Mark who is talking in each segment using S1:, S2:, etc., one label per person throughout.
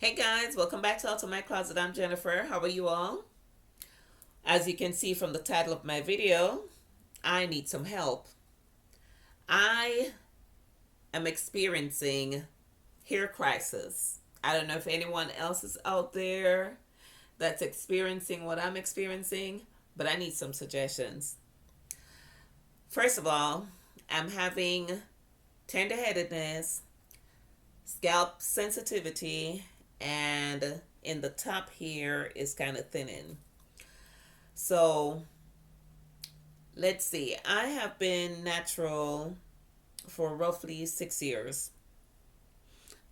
S1: Hey guys, welcome back to Out of My Closet. I'm Jennifer. How are you all? As you can see from the title of my video, I need some help. I am experiencing hair crisis. I don't know if anyone else is out there that's experiencing what I'm experiencing, but I need some suggestions. First of all, I'm having tenderheadedness, scalp sensitivity, and in the top here is kind of thinning. So let's see. I have been natural for roughly 6 years.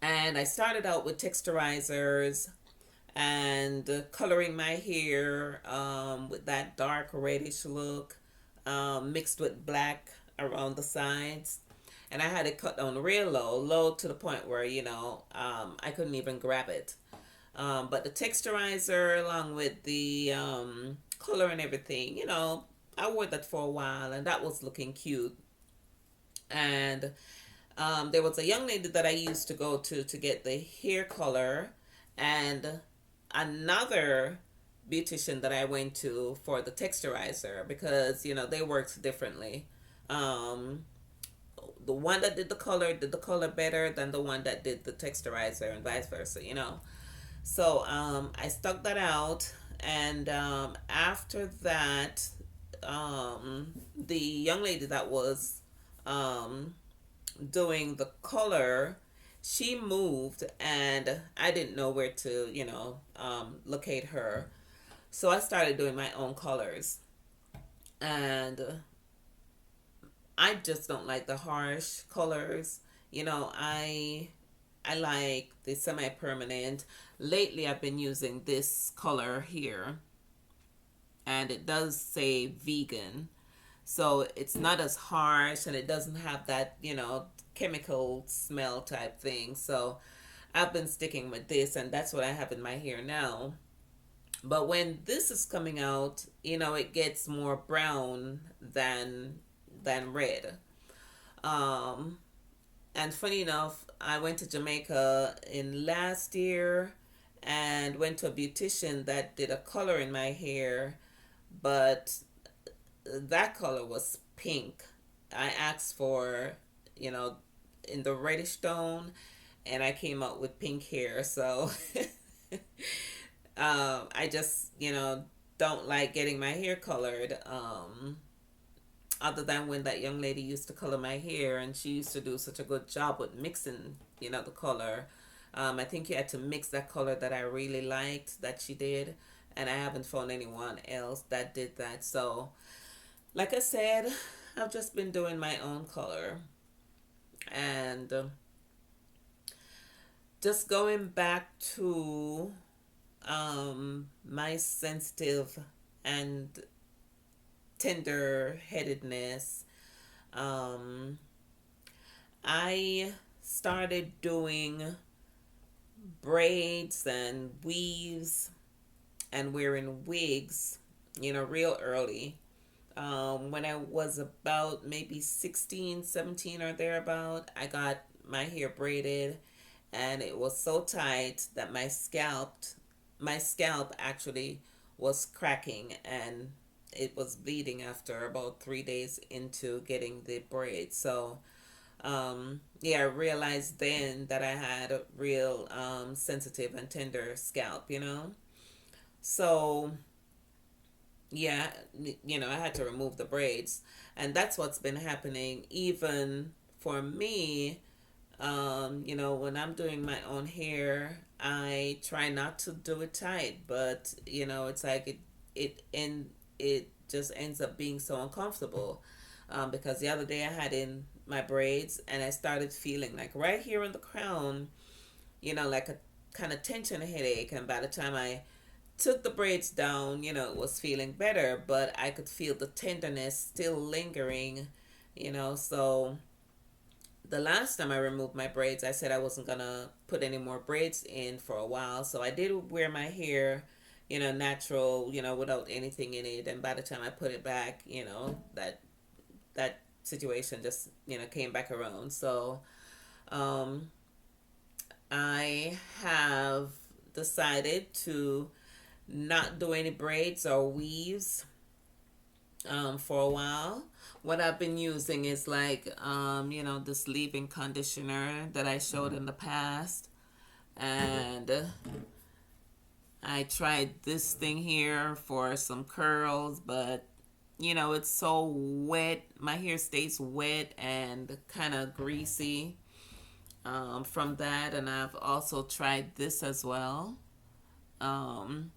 S1: And I started out with texturizers and coloring my hair with that dark reddish look mixed with black around the sides. And I had it cut down real low, low to the point where, I couldn't even grab it. But the texturizer, along with the color and everything, I wore that for a while, and that was looking cute. And there was a young lady that I used to go to get the hair color, and another beautician that I went to for the texturizer because they worked differently. Um, the one that did the color better than the one that did the texturizer, and vice versa. So I stuck that out, and after that, the young lady that was um, doing the color, she moved, and I didn't know where to, locate her. So I started doing my own colors, and I just don't like the harsh colors. I like the semi-permanent. Lately, I've been using this color here, and it does say vegan. So it's not as harsh, and it doesn't have that, chemical smell type thing. So I've been sticking with this, and that's what I have in my hair now. But when this is coming out, it gets more brown than red. Um, and funny enough, I went to Jamaica in last year and went to a beautician that did a color in my hair, but that color was pink. I asked for, you know, in the reddish tone, and I came out with pink hair. So I just, don't like getting my hair colored. Other than when that young lady used to color my hair, and she used to do such a good job with mixing, the color. I think you had to mix that color that I really liked that she did, and I haven't found anyone else that did that. So, like I said, I've just been doing my own color, and just going back to my sensitive and tender headedness. Um, I started doing braids and weaves and wearing wigs, real early. When I was about maybe 16, 17 or thereabout, I got my hair braided, and it was so tight that my scalp actually was cracking, and it was bleeding after about 3 days into getting the braid. So yeah, I realized then that I had a real sensitive and tender scalp. So yeah, I had to remove the braids, and that's what's been happening even for me. When I'm doing my own hair, I try not to do it tight, but it's like it just ends up being so uncomfortable. Because the other day I had in my braids, and I started feeling like right here in the crown, like a kind of tension headache. And by the time I took the braids down, it was feeling better, but I could feel the tenderness still lingering. So the last time I removed my braids, I said I wasn't gonna put any more braids in for a while. So I did wear my hair, natural, without anything in it. And by the time I put it back, that situation just, came back around. So, um, I have decided to not do any braids or weaves for a while. What I've been using is like, this leave-in conditioner that I showed in the past. And I tried this thing here for some curls, but it's so wet. My hair stays wet and kind of greasy from that. And I've also tried this as well. Um,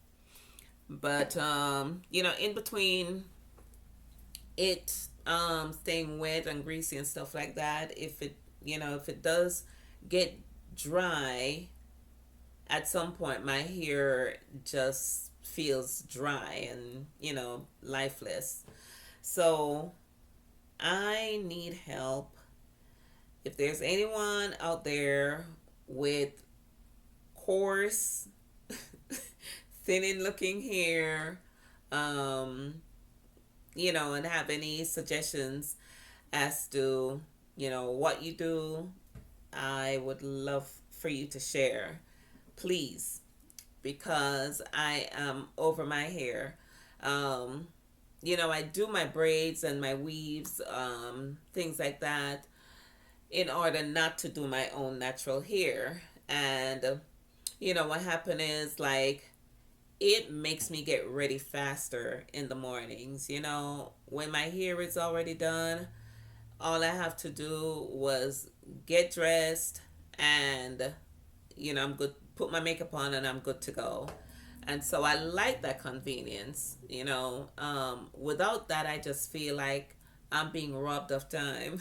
S1: but in between it staying wet and greasy and stuff like that, if it does get dry at some point, my hair just feels dry and lifeless. So I need help. If there's anyone out there with coarse thinning looking hair, and have any suggestions as to, what you do, I would love for you to share, please, because I am over my hair. I do my braids and my weaves, things like that, in order not to do my own natural hair. And, what happened is, like, it makes me get ready faster in the mornings. When my hair is already done, all I have to do was get dressed and, I'm good, put my makeup on and I'm good to go. And so I like that convenience. Without that, I just feel like I'm being robbed of time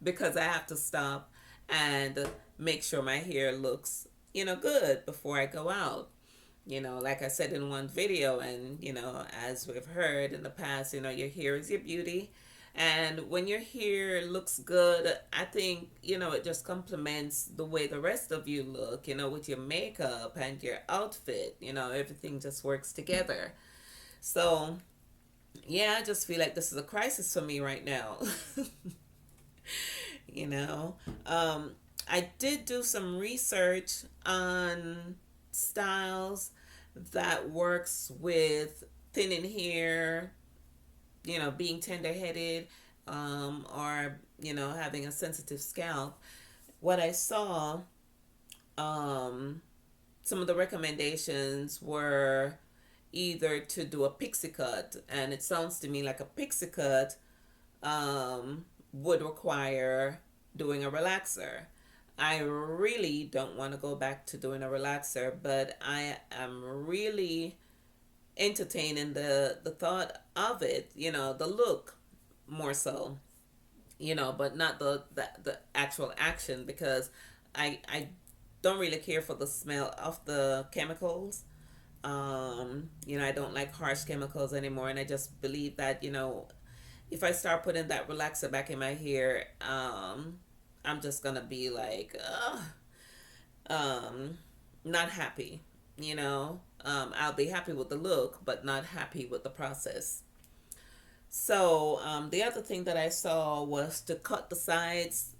S1: because I have to stop and make sure my hair looks, good before I go out. Like I said in one video, and, as we've heard in the past, your hair is your beauty. And when your hair looks good, I think, it just complements the way the rest of you look, with your makeup and your outfit, everything just works together. So, yeah, I just feel like this is a crisis for me right now. you know, I did do some research on styles that works with thinning hair, being tender headed, or, having a sensitive scalp. What I saw, some of the recommendations were either to do a pixie cut, and it sounds to me like a pixie cut would require doing a relaxer. I really don't want to go back to doing a relaxer, but I am really entertaining the thought of it, the look more so, but not the actual action, because I don't really care for the smell of the chemicals. I don't like harsh chemicals anymore, and I just believe that, if I start putting that relaxer back in my hair, I'm just gonna be like, not happy, I'll be happy with the look, but not happy with the process. So, the other thing that I saw was to cut the sides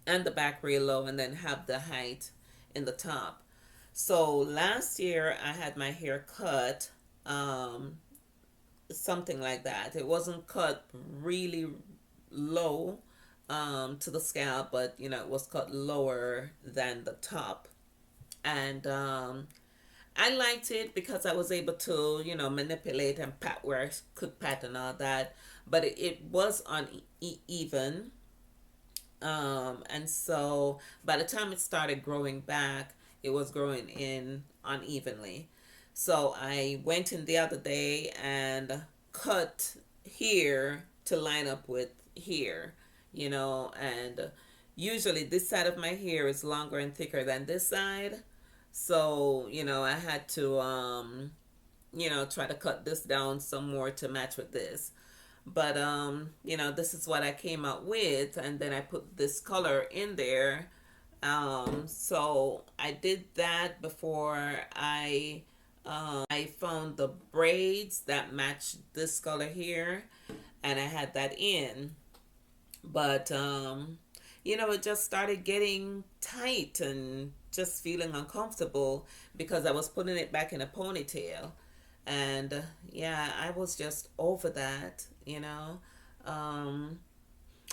S1: and the back real low and then have the height in the top. So last year I had my hair cut something like that. It wasn't cut really low to the scalp, but it was cut lower than the top. And I liked it because I was able to, manipulate and pat where I could pat and all that. But it was uneven. And so by the time it started growing back, it was growing in unevenly. So I went in the other day and cut here to line up with here, and usually this side of my hair is longer and thicker than this side. So, I had to, try to cut this down some more to match with this. But, this is what I came out with. And then I put this color in there. So I did that before I found the braids that matched this color here. And I had that in. But, it just started getting tight and just feeling uncomfortable because I was putting it back in a ponytail. And yeah, I was just over that. Um,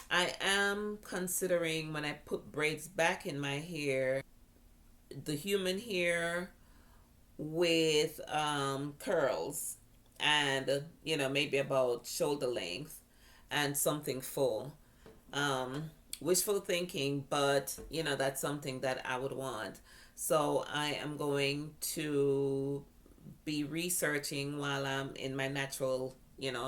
S1: I am considering when I put braids back in my hair, the human hair with curls and, maybe about shoulder length and something full. Um, Wishful thinking, but that's something that I would want. So I am going to be researching while I'm in my natural,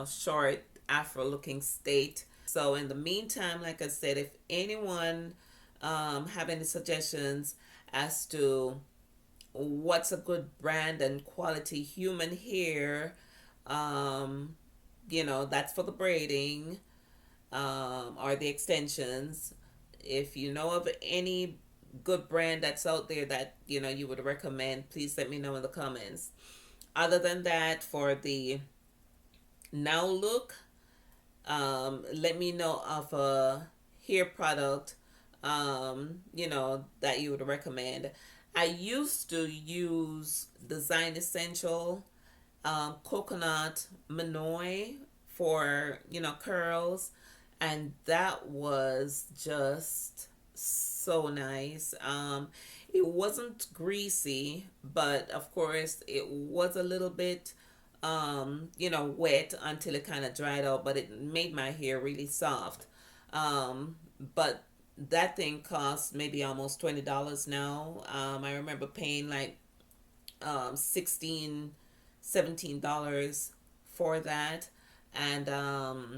S1: short afro looking state. So in the meantime, like I said, if anyone have any suggestions as to what's a good brand and quality human hair, um, that's for the braiding, or the extensions. If you know of any good brand that's out there that you would recommend, please let me know in the comments. Other than that, for the now look, let me know of a hair product that you would recommend. I used to use Design Essential coconut Manoy for curls, and that was just so nice. It wasn't greasy, but of course it was a little bit wet until it kind of dried out, but it made my hair really soft. But that thing cost maybe almost $20 now. I remember paying like 16 $17 for that. And I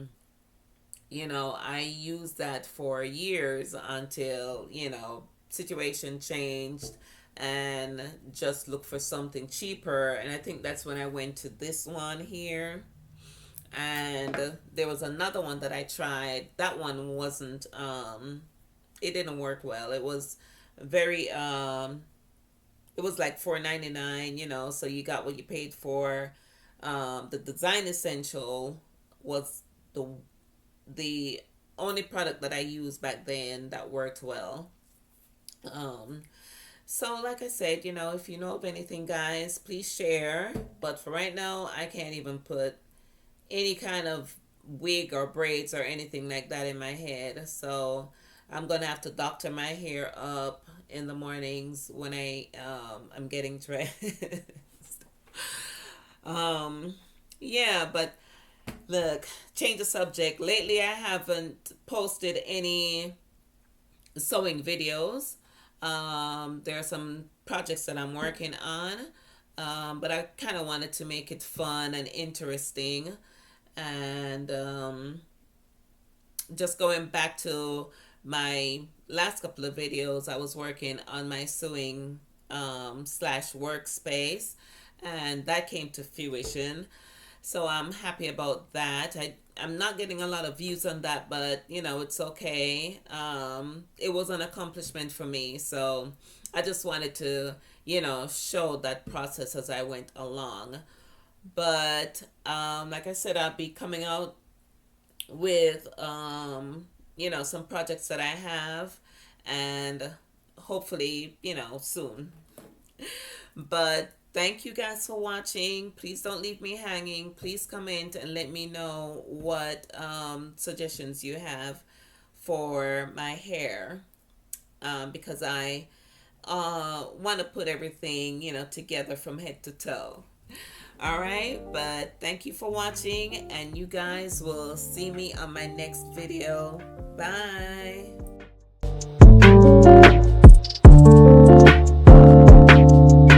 S1: used that for years until situation changed and just looked for something cheaper. And I think that's when I went to this one here. And there was another one that I tried. That one wasn't it didn't work well. It was very it was like $4.99, so you got what you paid for. The Design Essential was the only product that I used back then that worked well. So like I said, if you know of anything, guys, please share. But for right now, I can't even put any kind of wig or braids or anything like that in my head. So I'm gonna have to doctor my hair up in the mornings when I'm getting dressed. um, yeah, but look, change the subject. Lately, I haven't posted any sewing videos. There are some projects that I'm working on, but I kind of wanted to make it fun and interesting. And just going back to my last couple of videos, I was working on my sewing slash workspace, and that came to fruition. So I'm happy about that. I'm not getting a lot of views on that, but it's okay. It was an accomplishment for me. So I just wanted to, show that process as I went along. But like I said, I'll be coming out with some projects that I have, and hopefully soon. But thank you guys for watching. Please don't leave me hanging. Please comment and let me know what suggestions you have for my hair, because I want to put everything together from head to toe. All right, but thank you for watching, and you guys will see me on my next video. Bye.